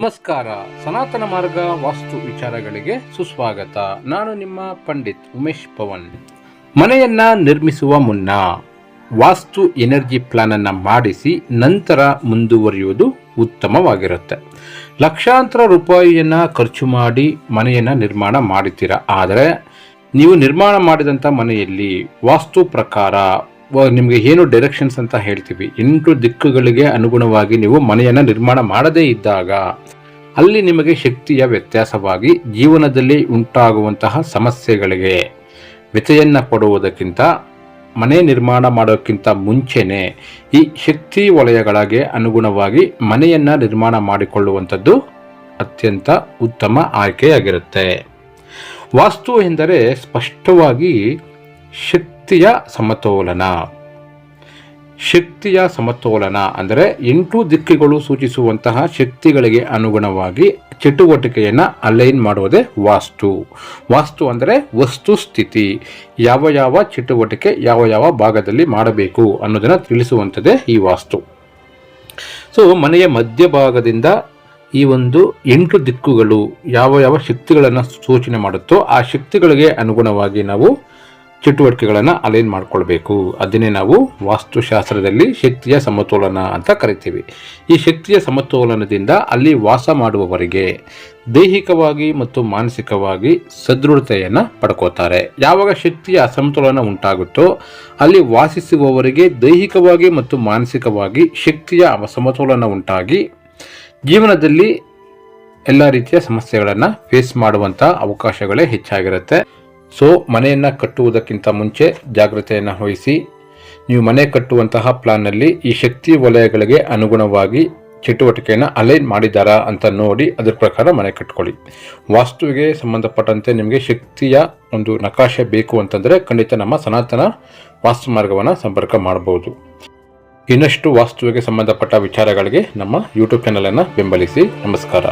ನಮಸ್ಕಾರ. ಸನಾತನ ಮಾರ್ಗ ವಾಸ್ತು ವಿಚಾರಗಳಿಗೆ ಸುಸ್ವಾಗತ. ನಾನು ನಿಮ್ಮ ಪಂಡಿತ್ ಉಮೇಶ್ ಪವನ್. ಮನೆಯನ್ನ ನಿರ್ಮಿಸುವ ಮುನ್ನ ವಾಸ್ತು ಎನರ್ಜಿ ಪ್ಲಾನ್ ಅನ್ನ ಮಾಡಿಸಿ ನಂತರ ಮುಂದುವರಿಯುವುದು ಉತ್ತಮವಾಗಿರುತ್ತೆ. ಲಕ್ಷಾಂತರ ರೂಪಾಯಿಯನ್ನ ಖರ್ಚು ಮಾಡಿ ಮನೆಯನ್ನ ನಿರ್ಮಾಣ ಮಾಡುತ್ತೀರಾ. ಆದರೆ ನೀವು ನಿರ್ಮಾಣ ಮಾಡಿದಂಥ ಮನೆಯಲ್ಲಿ ವಾಸ್ತು ಪ್ರಕಾರ ನಿಮಗೆ ಏನು ಡೈರೆಕ್ಷನ್ಸ್ ಅಂತ ಹೇಳ್ತೀವಿ, 8 ದಿಕ್ಕುಗಳಿಗೆ ಅನುಗುಣವಾಗಿ ನೀವು ಮನೆಯನ್ನು ನಿರ್ಮಾಣ ಮಾಡದೇ ಇದ್ದಾಗ ಅಲ್ಲಿ ನಿಮಗೆ ಶಕ್ತಿಯ ವ್ಯತ್ಯಾಸವಾಗಿ ಜೀವನದಲ್ಲಿ ಉಂಟಾಗುವಂತಹ ಸಮಸ್ಯೆಗಳಿಗೆ ವ್ಯಥೆಯನ್ನು ಪಡುವುದಕ್ಕಿಂತ ಮನೆ ನಿರ್ಮಾಣ ಮಾಡೋಕ್ಕಿಂತ ಮುಂಚೆನೇ ಈ ಶಕ್ತಿ ವಲಯಗಳಿಗೆ ಅನುಗುಣವಾಗಿ ಮನೆಯನ್ನು ನಿರ್ಮಾಣ ಮಾಡಿಕೊಳ್ಳುವಂಥದ್ದು ಅತ್ಯಂತ ಉತ್ತಮ ಆಯ್ಕೆಯಾಗಿರುತ್ತೆ. ವಾಸ್ತು ಎಂದರೆ ಸ್ಪಷ್ಟವಾಗಿ ಶಕ್ತಿಯ ಸಮತೋಲನ ಅಂದರೆ 8 ದಿಕ್ಕುಗಳು ಸೂಚಿಸುವಂತಹ ಶಕ್ತಿಗಳಿಗೆ ಅನುಗುಣವಾಗಿ ಚಟುವಟಿಕೆಯನ್ನು ಅಲೈನ್ ಮಾಡುವುದೇ ವಾಸ್ತು ಅಂದರೆ ವಸ್ತು ಸ್ಥಿತಿ, ಯಾವ ಚಟುವಟಿಕೆ ಯಾವ ಭಾಗದಲ್ಲಿ ಮಾಡಬೇಕು ಅನ್ನೋದನ್ನು ತಿಳಿಸುವಂಥದ್ದೇ ಈ ವಾಸ್ತು. ಸೊ ಮನೆಯ ಮಧ್ಯಭಾಗದಿಂದ ಈ ಒಂದು 8 ದಿಕ್ಕುಗಳು ಯಾವ ಶಕ್ತಿಗಳನ್ನು ಸೂಚನೆ ಮಾಡುತ್ತೋ ಆ ಶಕ್ತಿಗಳಿಗೆ ಅನುಗುಣವಾಗಿ ನಾವು ಚಟುವಟಿಕೆಗಳನ್ನು ಅಲೈನ್ ಮಾಡಿಕೊಳ್ಬೇಕು. ಅದನ್ನೇ ನಾವು ವಾಸ್ತುಶಾಸ್ತ್ರದಲ್ಲಿ ಶಕ್ತಿಯ ಸಮತೋಲನ ಅಂತ ಕರಿತೀವಿ. ಈ ಶಕ್ತಿಯ ಸಮತೋಲನದಿಂದ ಅಲ್ಲಿ ವಾಸ ಮಾಡುವವರಿಗೆ ದೈಹಿಕವಾಗಿ ಮತ್ತು ಮಾನಸಿಕವಾಗಿ ಸದೃಢತೆಯನ್ನು ಪಡ್ಕೋತಾರೆ. ಯಾವಾಗ ಶಕ್ತಿಯ ಅಸಮತೋಲನ ಉಂಟಾಗುತ್ತೋ ಅಲ್ಲಿ ವಾಸಿಸುವವರಿಗೆ ದೈಹಿಕವಾಗಿ ಮತ್ತು ಮಾನಸಿಕವಾಗಿ ಶಕ್ತಿಯ ಸಮತೋಲನ ಉಂಟಾಗಿ ಜೀವನದಲ್ಲಿ ಎಲ್ಲ ರೀತಿಯ ಸಮಸ್ಯೆಗಳನ್ನು ಫೇಸ್ ಮಾಡುವಂಥ ಅವಕಾಶಗಳೇ ಹೆಚ್ಚಾಗಿರುತ್ತೆ. ಸೊ ಮನೆಯನ್ನು ಕಟ್ಟುವುದಕ್ಕಿಂತ ಮುಂಚೆ ಜಾಗ್ರತೆಯನ್ನು ವಹಿಸಿ ನೀವು ಮನೆ ಕಟ್ಟುವಂತಹ ಪ್ಲಾನ್ನಲ್ಲಿ ಈ ಶಕ್ತಿ ವಲಯಗಳಿಗೆ ಅನುಗುಣವಾಗಿ ಚಟುವಟಿಕೆಯನ್ನು ಅಲೈನ್ ಮಾಡಿದ್ದಾರಾ ಅಂತ ನೋಡಿ ಅದರ ಪ್ರಕಾರ ಮನೆ ಕಟ್ಕೊಳ್ಳಿ. ವಾಸ್ತುವಿಗೆ ಸಂಬಂಧಪಟ್ಟಂತೆ ನಿಮಗೆ ಶಕ್ತಿಯ ಒಂದು ನಕಾಶೆ ಬೇಕು ಅಂತಂದರೆ ಖಂಡಿತ ನಮ್ಮ ಸನಾತನ ವಾಸ್ತು ಮಾರ್ಗವನ್ನು ಸಂಪರ್ಕ ಮಾಡಬಹುದು. ಇನ್ನಷ್ಟು ವಾಸ್ತುವಿಗೆ ಸಂಬಂಧಪಟ್ಟ ವಿಚಾರಗಳಿಗೆ ನಮ್ಮ ಯೂಟ್ಯೂಬ್ ಚಾನಲನ್ನು ಬೆಂಬಲಿಸಿ. ನಮಸ್ಕಾರ.